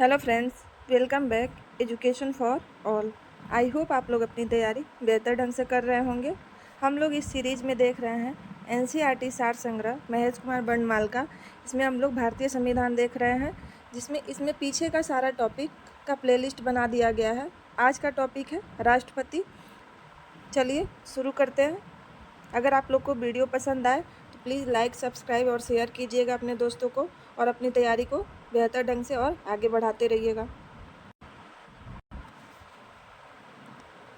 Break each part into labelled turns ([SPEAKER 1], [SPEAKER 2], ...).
[SPEAKER 1] Hello friends, welcome back education for all. I hope आप लोग अपनी तैयारी बेहतर ढंग से कर रहे होंगे। हम लोग इस सीरीज़ में देख रहे हैं एनसीईआरटी सार संग्रह महेश कुमार बंडमाल का। इसमें हम लोग भारतीय संविधान देख रहे हैं, जिसमें इसमें पीछे का सारा टॉपिक का प्लेलिस्ट बना दिया गया है। आज का टॉपिक है राष्ट्रपति। चलिए शुरू करते हैं। अगर आप लोग को वीडियो पसंद आए तो प्लीज़ लाइक, सब्सक्राइब और शेयर कीजिएगा अपने दोस्तों को, और अपनी तैयारी को बेहतर ढंग से और आगे बढ़ाते रहिएगा।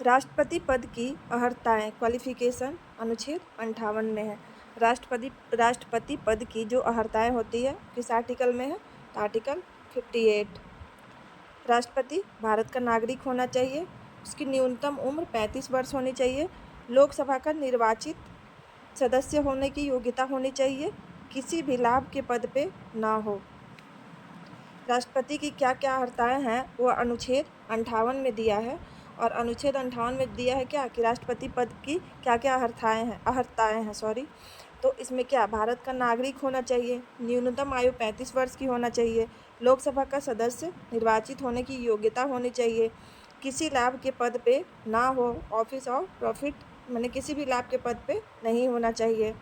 [SPEAKER 1] राष्ट्रपति पद की अर्हताएं क्वालिफिकेशन अनुच्छेद 58 में है। राष्ट्रपति पद की जो अर्हताएं होती है किस आर्टिकल में है? तो आर्टिकल 58। राष्ट्रपति भारत का नागरिक होना चाहिए, उसकी न्यूनतम उम्र 35 वर्ष होनी चाहिए, लोकसभा का निर्वाचित सदस्य होने की योग्यता होनी चाहिए, किसी भी लाभ के पद पे ना हो। राष्ट्रपति की क्या क्या अर्हताएं हैं वो अनुच्छेद 58 में दिया है। और अनुच्छेद 58 में दिया है क्या कि राष्ट्रपति पद की क्या क्या अर्हताएं हैं। तो इसमें क्या, भारत का नागरिक होना चाहिए, न्यूनतम आयु 35 वर्ष की होना चाहिए, लोकसभा का सदस्य निर्वाचित होने की योग्यता होनी चाहिए, किसी लाभ के पद पे ना हो, ऑफिस ऑफ प्रॉफिट माने किसी भी लाभ के पद पे नहीं होना चाहिए।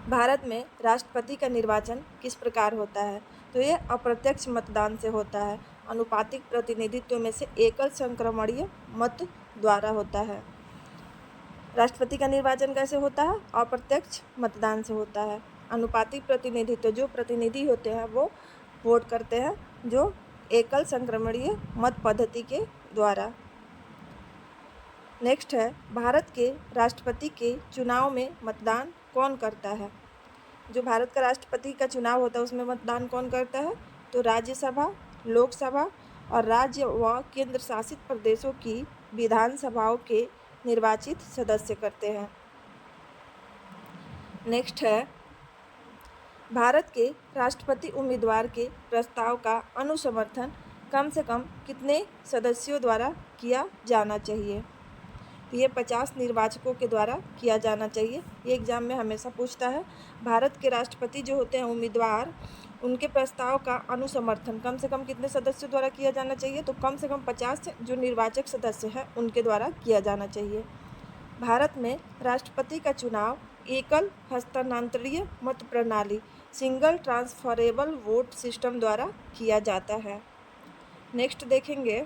[SPEAKER 1] भारत में राष्ट्रपति का निर्वाचन किस प्रकार होता है? तो ये अप्रत्यक्ष मतदान से होता है। अनुपातिक प्रतिनिधित्व में से एकल संक्रमणीय मत द्वारा होता है। राष्ट्रपति का निर्वाचन कैसे होता है? अप्रत्यक्ष मतदान से होता है। अनुपातिक प्रतिनिधित्व, जो प्रतिनिधि होते हैं वो वोट करते हैं, जो एकल संक्रमणीय मत पद्धति के द्वारा। नेक्स्ट है, भारत के राष्ट्रपति के चुनाव में मतदान कौन करता है? जो भारत का राष्ट्रपति का चुनाव होता है उसमें मतदान कौन करता है? तो राज्यसभा, लोकसभा और राज्य व केंद्र शासित प्रदेशों की विधानसभाओं के निर्वाचित सदस्य करते हैं। नेक्स्ट है, भारत के राष्ट्रपति उम्मीदवार के प्रस्ताव का अनुसमर्थन कम से कम कितने सदस्यों द्वारा किया जाना चाहिए? ये 50 निर्वाचकों के द्वारा किया जाना चाहिए। ये एग्जाम में हमेशा पूछता है। भारत के राष्ट्रपति जो होते हैं उम्मीदवार, उनके प्रस्ताव का अनुसमर्थन कम से कम कितने सदस्यों द्वारा किया जाना चाहिए? तो कम से कम 50 जो निर्वाचक सदस्य हैं उनके द्वारा किया जाना चाहिए। भारत में राष्ट्रपति का चुनाव एकल हस्तांतरणीय मत प्रणाली सिंगल ट्रांसफरेबल वोट सिस्टम द्वारा किया जाता है। नेक्स्ट देखेंगे,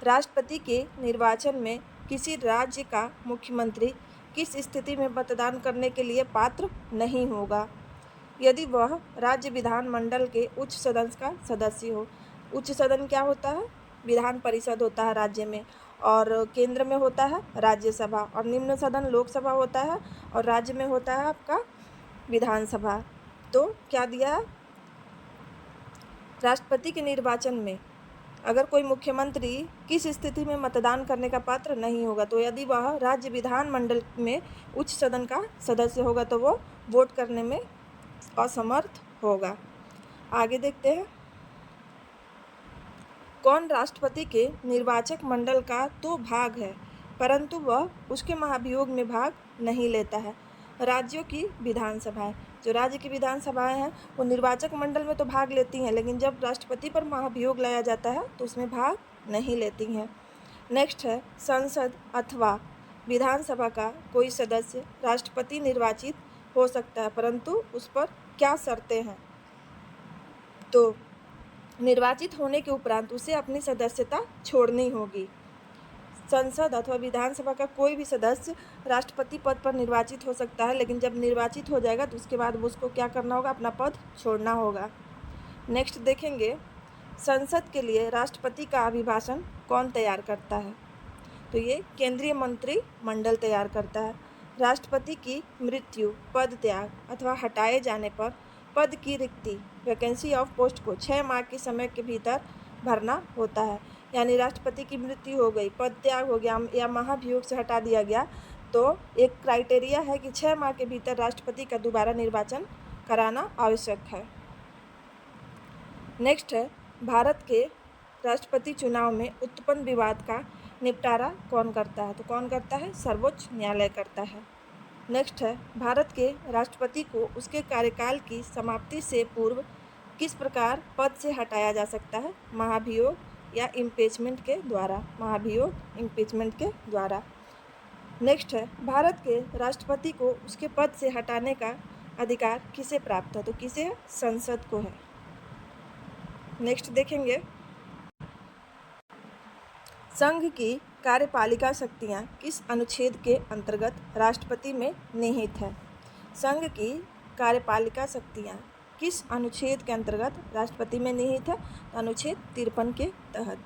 [SPEAKER 1] राष्ट्रपति के निर्वाचन में किसी राज्य का मुख्यमंत्री किस स्थिति में मतदान करने के लिए पात्र नहीं होगा? यदि वह राज्य विधानमंडल के उच्च सदन का सदस्य हो। उच्च सदन क्या होता है? विधान परिषद होता है राज्य में, और केंद्र में होता है राज्यसभा, और निम्न सदन लोकसभा होता है, और राज्य में होता है आपका विधानसभा। तो क्या दिया है? राष्ट्रपति के निर्वाचन में अगर कोई मुख्यमंत्री किस स्थिति में मतदान करने का पात्र नहीं होगा, तो यदि वह राज्य विधानमंडल में उच्च सदन का सदस्य होगा तो वो वोट करने में असमर्थ होगा। आगे देखते हैं, कौन राष्ट्रपति के निर्वाचक मंडल का तो भाग है परंतु वह उसके महाभियोग में भाग नहीं लेता है? राज्यों की विधानसभाएं, जो राज्य की विधानसभाएं हैं वो निर्वाचक मंडल में तो भाग लेती हैं, लेकिन जब राष्ट्रपति पर महाभियोग लाया जाता है तो उसमें भाग नहीं लेती हैं। नेक्स्ट है, संसद अथवा विधानसभा का कोई सदस्य राष्ट्रपति निर्वाचित हो सकता है परंतु उस पर क्या शर्तें हैं? तो निर्वाचित होने के उपरांत उसे अपनी सदस्यता छोड़नी होगी। संसद अथवा विधानसभा का कोई भी सदस्य राष्ट्रपति पद पर निर्वाचित हो सकता है, लेकिन जब निर्वाचित हो जाएगा तो उसके बाद उसको क्या करना होगा? अपना पद छोड़ना होगा। नेक्स्ट देखेंगे, संसद के लिए राष्ट्रपति का अभिभाषण कौन तैयार करता है? तो ये केंद्रीय मंत्रिमंडल तैयार करता है। राष्ट्रपति की मृत्यु, पद त्याग अथवा हटाए जाने पर पद की रिक्ति वैकेंसी ऑफ पोस्ट को 6 माह के समय के भीतर भरना होता है। यानी राष्ट्रपति की मृत्यु हो गई, पद त्याग हो गया या महाभियोग से हटा दिया गया, तो एक क्राइटेरिया है कि 6 माह के भीतर राष्ट्रपति का दोबारा निर्वाचन कराना आवश्यक है। नेक्स्ट है, भारत के राष्ट्रपति चुनाव में उत्पन्न विवाद का निपटारा कौन करता है? तो कौन करता है? सर्वोच्च न्यायालय करता है। नेक्स्ट है, भारत के राष्ट्रपति को उसके कार्यकाल की समाप्ति से पूर्व किस प्रकार पद से हटाया जा सकता है? महाभियोग या इम्पीचमेंट के द्वारा। महाभियोग इम्पीचमेंट के द्वारा। नेक्स्ट है, भारत के राष्ट्रपति को उसके पद से हटाने का अधिकार किसे प्राप्त है? तो किसे है? संसद को है। नेक्स्ट देखेंगे, संघ की कार्यपालिका शक्तियाँ किस अनुच्छेद के अंतर्गत राष्ट्रपति में निहित है? संघ की कार्यपालिका शक्तियाँ किस अनुच्छेद के अंतर्गत राष्ट्रपति में निहित है? अनुच्छेद 53 के तहत।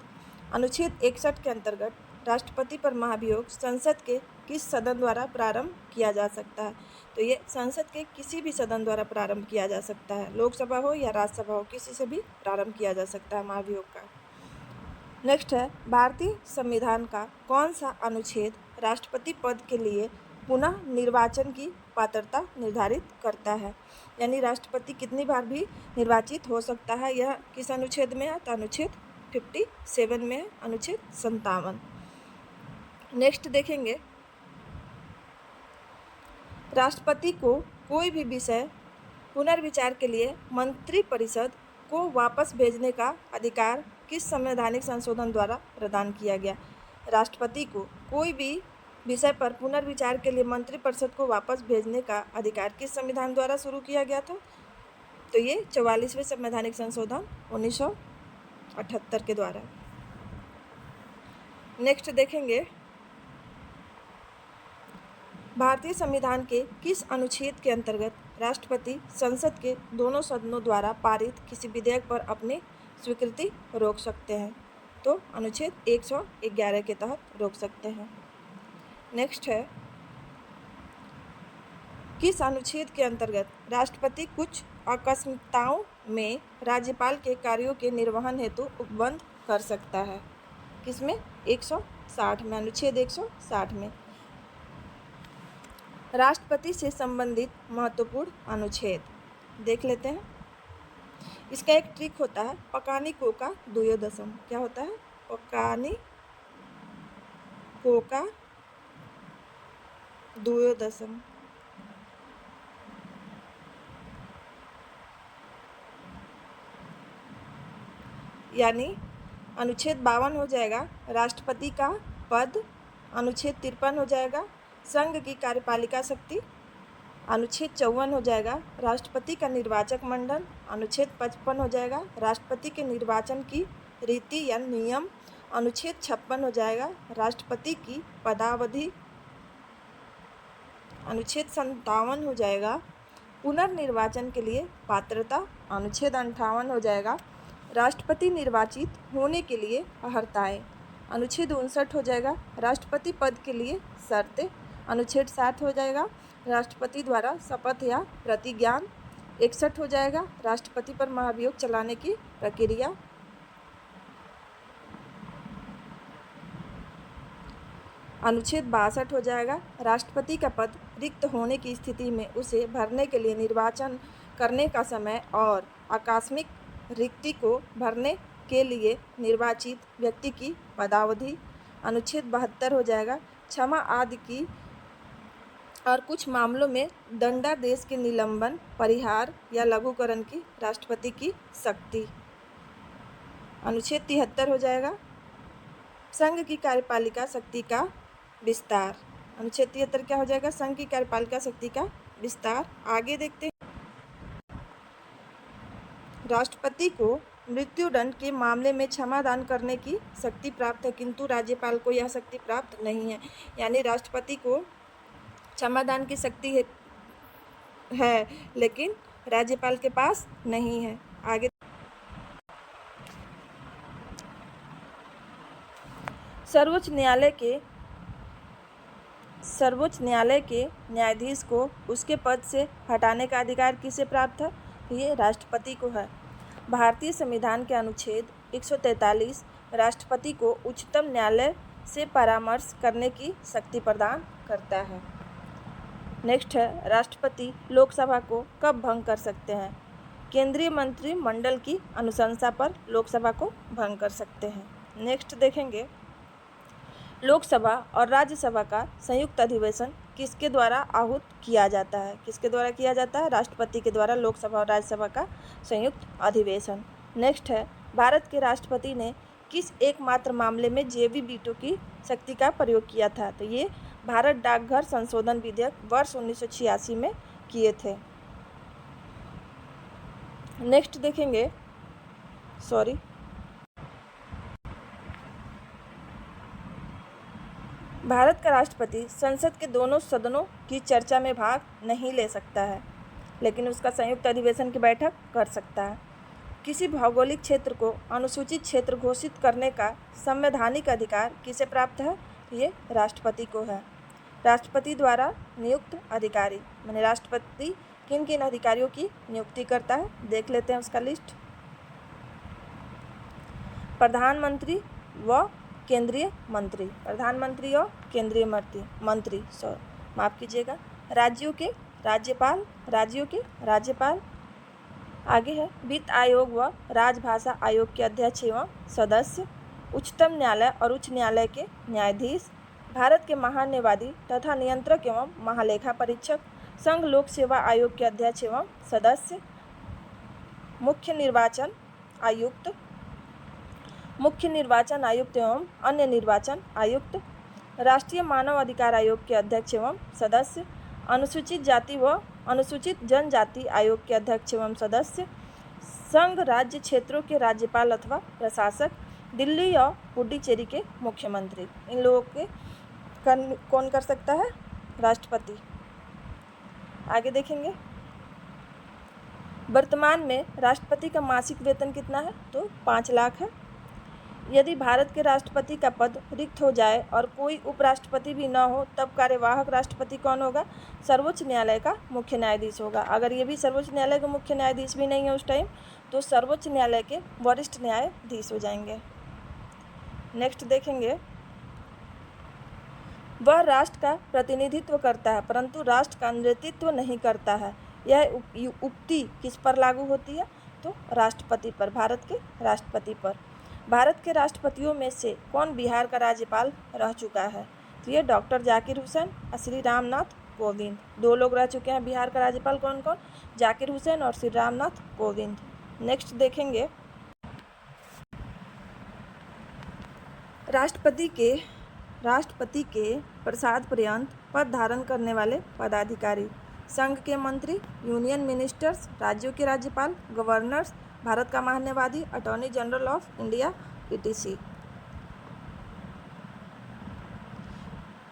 [SPEAKER 1] अनुच्छेद 61 के अंतर्गत राष्ट्रपति पर महाभियोग संसद के किस सदन द्वारा प्रारंभ किया जा सकता है? तो ये संसद के किसी भी सदन द्वारा प्रारंभ किया जा सकता है, लोकसभा हो या राज्यसभा हो, किसी से भी प्रारंभ किया जा सकता है महाभियोग का। नेक्स्ट है, भारतीय संविधान का कौन सा अनुच्छेद राष्ट्रपति पद के लिए पुनः निर्वाचन की पात्रता निर्धारित करता है? यानी राष्ट्रपति कितनी बार भी निर्वाचित हो सकता है, यह किस अनुच्छेद में है? तो अनुच्छेद 57 में है, अनुच्छेद 57। नेक्स्ट देखेंगे, राष्ट्रपति को कोई भी विषय पुनर्विचार के लिए मंत्रिपरिषद को वापस भेजने का अधिकार किस संवैधानिक संशोधन द्वारा प्रदान किया गया? राष्ट्रपति को कोई भी विषय पर पुनर्विचार के लिए मंत्रिपरिषद को वापस भेजने का अधिकार किस संविधान द्वारा शुरू किया गया था? तो ये 44वें संवैधानिक संशोधन 1978 के द्वारा। नेक्स्ट देखेंगे, भारतीय संविधान के किस अनुच्छेद के अंतर्गत राष्ट्रपति संसद के दोनों सदनों द्वारा पारित किसी विधेयक पर अपनी स्वीकृति रोक सकते हैं? तो अनुच्छेद 111 के तहत रोक सकते हैं। नेक्स्ट है, किस अनुच्छेद के अंतर्गत राष्ट्रपति कुछ आकस्मिकताओं में राज्यपाल के कार्यों के निर्वहन हेतु उपबंध कर सकता है? किसमें? 160 में, अनुच्छेद 160 में। राष्ट्रपति से संबंधित महत्वपूर्ण अनुच्छेद देख लेते हैं। इसका एक ट्रिक होता है, पकानी कोका द्वयोदशम। क्या होता है? पकानी कोका द्वयोदशम। यानी अनुच्छेद 52 हो जाएगा राष्ट्रपति का पद, अनुच्छेद 53 हो जाएगा संघ की कार्यपालिका शक्ति, अनुच्छेद 54 हो जाएगा राष्ट्रपति का निर्वाचक मंडल, अनुच्छेद 55 हो जाएगा राष्ट्रपति के निर्वाचन की रीति या नियम, अनुच्छेद 56 हो जाएगा राष्ट्रपति की पदावधि, अनुच्छेद 57 हो जाएगा पुनर्निर्वाचन के लिए पात्रता, अनुच्छेद 58 हो जाएगा राष्ट्रपति निर्वाचित होने के लिए अर्हताएं, अनुच्छेद 59 हो जाएगा राष्ट्रपति पद के लिए शर्तें, अनुच्छेद 60 हो जाएगा राष्ट्रपति द्वारा शपथ या प्रतिज्ञान, 61 हो जाएगा राष्ट्रपति पर महाभियोग चलाने की प्रक्रिया, अनुच्छेद 62 हो जाएगा राष्ट्रपति का पद रिक्त होने की स्थिति में उसे भरने के लिए निर्वाचन करने का समय और आकस्मिक रिक्ति को भरने के लिए निर्वाचित व्यक्ति की पदावधि, अनुच्छेद 72 हो जाएगा क्षमा आदि की और कुछ मामलों में दंडादेश के निलंबन, परिहार या लघुकरण की राष्ट्रपति की शक्ति, अनुच्छेद 73 हो जाएगा संघ की कार्यपालिका शक्ति का विस्तार, अनुच्छेद 73 क्या हो जाएगा? संघ की कार्यपालिका शक्ति का विस्तार। आगे देखते हैं, राष्ट्रपति को मृत्युदंड के मामले में क्षमादान करने की शक्ति प्राप्त है, किंतु राज्यपाल को यह शक्ति प्राप्त नहीं है। यानी राष्ट्रपति को क्षमादान की शक्ति है लेकिन राज्यपाल के पास नहीं है। आगे सर्वोच्च न्यायालय के न्यायाधीश को उसके पद से हटाने का अधिकार किसे प्राप्त है? ये राष्ट्रपति को है। भारतीय संविधान के अनुच्छेद 143 राष्ट्रपति को उच्चतम न्यायालय से परामर्श करने की शक्ति प्रदान करता है। नेक्स्ट है, राष्ट्रपति लोकसभा को कब भंग कर सकते हैं? केंद्रीय मंत्रिमंडल की अनुशंसा पर लोकसभा को भंग कर सकते हैं। नेक्स्ट देखेंगे, लोकसभा और राज्यसभा का संयुक्त अधिवेशन किसके द्वारा आहूत किया जाता है? किसके द्वारा किया जाता है? राष्ट्रपति के द्वारा लोकसभा और राज्यसभा का संयुक्त अधिवेशन। नेक्स्ट है, भारत के राष्ट्रपति ने किस एकमात्र मामले में जेवी वीटो की शक्ति का प्रयोग किया था? तो ये भारत डाकघर संशोधन विधेयक वर्ष 1986 में किए थे। नेक्स्ट देखेंगे, भारत का राष्ट्रपति संसद के दोनों सदनों की चर्चा में भाग नहीं ले सकता है, लेकिन उसका संयुक्त अधिवेशन की बैठक कर सकता है। किसी भौगोलिक क्षेत्र को अनुसूचित क्षेत्र घोषित करने का संवैधानिक अधिकार किसे प्राप्त है? ये राष्ट्रपति को है। राष्ट्रपति द्वारा नियुक्त अधिकारी, माने राष्ट्रपति किन किन अधिकारियों की नियुक्ति करता है, देख लेते हैं उसका लिस्ट। प्रधानमंत्री व केंद्रीय मंत्री, प्रधानमंत्री और केंद्रीय मंत्री माफ कीजिएगा। राज्यों के राज्यपाल। आगे है वित्त आयोग व राजभाषा आयोग के अध्यक्ष एवं सदस्य, उच्चतम न्यायालय और उच्च न्यायालय के न्यायाधीश, भारत के महान्यायवादी तथा नियंत्रक एवं महालेखा परीक्षक, संघ लोक सेवा आयोग के अध्यक्ष एवं सदस्य, मुख्य निर्वाचन आयुक्त एवं अन्य निर्वाचन आयुक्त, राष्ट्रीय मानव अधिकार आयोग के अध्यक्ष एवं सदस्य, अनुसूचित जाति व अनुसूचित जनजाति आयोग के अध्यक्ष एवं सदस्य, संघ राज्य क्षेत्रों के राज्यपाल अथवा प्रशासक, दिल्ली और पुडुचेरी के मुख्यमंत्री। इन लोगों के कौन कर सकता है? राष्ट्रपति। आगे देखेंगे, वर्तमान में राष्ट्रपति का मासिक वेतन कितना है? तो 5 लाख है। यदि भारत के राष्ट्रपति का पद रिक्त हो जाए और कोई उपराष्ट्रपति भी न हो, तब कार्यवाहक राष्ट्रपति कौन होगा? सर्वोच्च न्यायालय का मुख्य न्यायाधीश होगा। अगर ये भी सर्वोच्च न्यायालय का मुख्य न्यायाधीश भी नहीं है उस टाइम, तो सर्वोच्च न्यायालय के वरिष्ठ न्यायाधीश हो जाएंगे। नेक्स्ट देखेंगे, वह राष्ट्र का प्रतिनिधित्व करता है परंतु राष्ट्र का नेतृत्व नहीं करता है। यह उक्ति किस पर लागू होती है? तो राष्ट्रपति पर, भारत के राष्ट्रपति पर। भारत के राष्ट्रपतियों में से कौन बिहार का राज्यपाल रह चुका है? तो ये डॉक्टर जाकिर हुसैन और श्री रामनाथ कोविंद, 2 लोग रह चुके हैं बिहार का राज्यपाल। कौन कौन? जाकिर हुसैन और श्री रामनाथ कोविंद। नेक्स्ट देखेंगे, राष्ट्रपति के प्रसाद पर्यंत पद धारण करने वाले पदाधिकारी, संघ के मंत्री, यूनियन मिनिस्टर्स, राज्यों के राज्यपाल, गवर्नर्स, भारत का महान्यायवादी, attorney general of India, etc।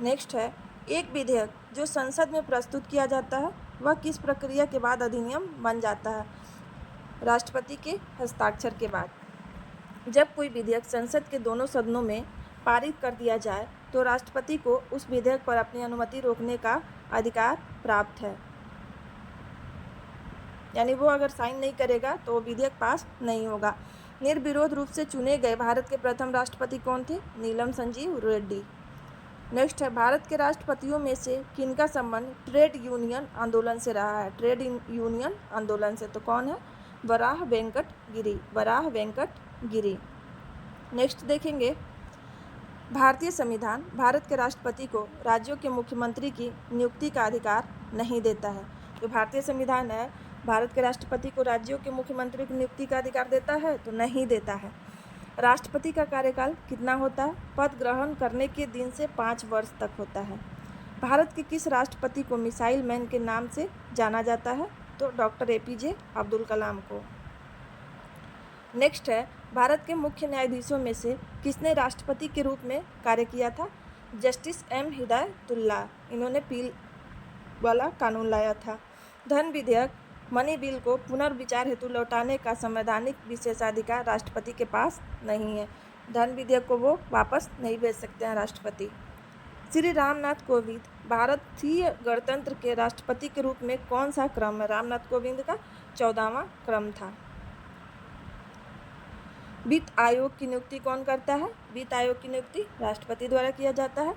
[SPEAKER 1] Next है, एक विधेयक जो संसद में प्रस्तुत किया जाता है वह किस प्रक्रिया के बाद अधिनियम बन जाता है? राष्ट्रपति के हस्ताक्षर के बाद। जब कोई विधेयक संसद के दोनों सदनों में पारित कर दिया जाए तो राष्ट्रपति को उस विधेयक पर अपनी अनुमति रोकने का अधिकार प्राप्त है, यानी वो अगर साइन नहीं करेगा तो वो विधेयक पास नहीं होगा। निर्विरोध रूप से चुने गए भारत के प्रथम राष्ट्रपति कौन थे? नीलम संजीव रेड्डी। नेक्स्ट है, भारत के राष्ट्रपतियों में से किनका संबंध ट्रेड यूनियन आंदोलन से रहा है? ट्रेड यूनियन आंदोलन से तो कौन है? वराह वेंकट गिरी। नेक्स्ट देखेंगे, भारतीय संविधान भारत के राष्ट्रपति को राज्यों के मुख्यमंत्री की नियुक्ति का अधिकार नहीं देता है। जो भारतीय संविधान है, भारत के राष्ट्रपति को राज्यों के मुख्यमंत्री की नियुक्ति का अधिकार देता है? तो नहीं देता है। राष्ट्रपति का कार्यकाल कितना होता है? पद ग्रहण करने के दिन से 5 वर्ष तक होता है। भारत के किस राष्ट्रपति को मिसाइल मैन के नाम से जाना जाता है? तो डॉक्टर APJ अब्दुल कलाम को। नेक्स्ट है, भारत के मुख्य न्यायाधीशों में से किसने राष्ट्रपति के रूप में कार्य किया था? Justice M Hidayatullah. इन्होंने पील वाला कानून लाया था। धन विधेयक मनी बिल को पुनर्विचार हेतु लौटाने का संवैधानिक विशेषाधिकार राष्ट्रपति के पास नहीं है। धन विधेयक को वो वापस नहीं भेज सकते हैं राष्ट्रपति। श्री रामनाथ कोविंद भारतीय गणतंत्र के राष्ट्रपति के रूप में कौन सा क्रम है? रामनाथ कोविंद का 14वां क्रम था। वित्त आयोग की नियुक्ति कौन करता है? वित्त आयोग की नियुक्ति राष्ट्रपति द्वारा किया जाता है।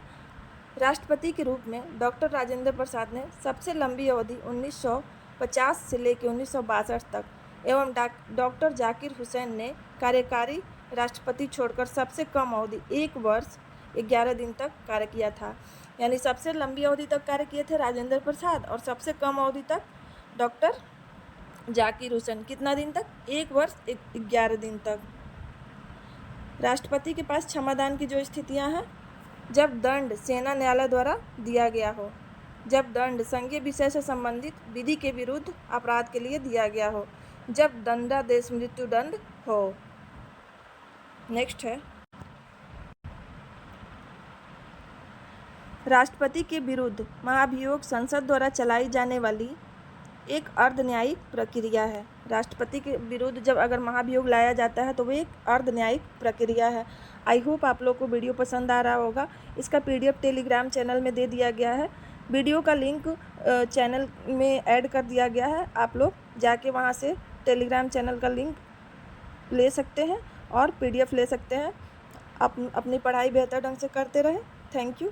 [SPEAKER 1] राष्ट्रपति के रूप में डॉक्टर राजेंद्र प्रसाद ने सबसे लंबी अवधि 1950 से लेकर 1962 तक एवं डॉक्टर जाकिर हुसैन ने कार्यकारी राष्ट्रपति छोड़कर सबसे कम अवधि 1 वर्ष 11 दिन तक कार्य किया था। यानी सबसे लंबी अवधि तक कार्य किए थे राजेंद्र प्रसाद और सबसे कम अवधि तक डॉक्टर जाकिर हुसैन। कितना दिन तक? 1 वर्ष 11 दिन तक। राष्ट्रपति के पास क्षमादान की जो स्थितियां हैं, जब दंड सेना न्यायालय द्वारा दिया गया हो, जब दंड संघीय विषय से संबंधित विधि के विरुद्ध अपराध के लिए दिया गया हो, जब दंडादेश मृत्युदंड हो। नेक्स्ट है राष्ट्रपति के विरुद्ध महाभियोग संसद द्वारा चलाई जाने वाली एक अर्ध न्यायिक प्रक्रिया है। राष्ट्रपति के विरुद्ध जब अगर महाभियोग लाया जाता है तो वो एक अर्ध न्यायिक प्रक्रिया है। आई होप आप लोग को वीडियो पसंद आ रहा होगा। इसका PDF टेलीग्राम चैनल में दे दिया गया है। वीडियो का लिंक चैनल में ऐड कर दिया गया है। आप लोग जाके वहाँ से टेलीग्राम चैनल का लिंक ले सकते हैं और PDF ले सकते हैं। अपनी पढ़ाई बेहतर ढंग से करते रहें। Thank you.